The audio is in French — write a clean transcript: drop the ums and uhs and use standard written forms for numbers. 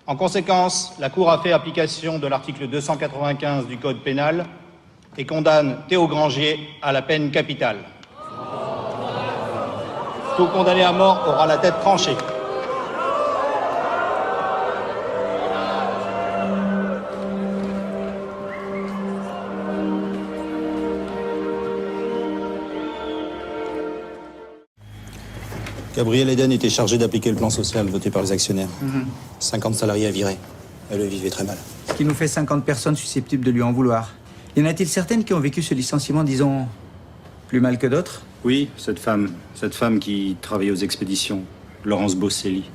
En conséquence, la Cour a fait application de l'article 295 du Code pénal et condamne Théo Grangier à la peine capitale. Tout condamné à mort aura la tête tranchée. Gabriel Eden était chargé d'appliquer le plan social voté par les actionnaires. 50 salariés à virer. Elle le vivait très mal. Ce qui nous fait 50 personnes susceptibles de lui en vouloir. Y en a-t-il certaines qui ont vécu ce licenciement, disons, plus mal que d'autres? Oui, cette femme qui travaillait aux expéditions, Laurence Bosselli.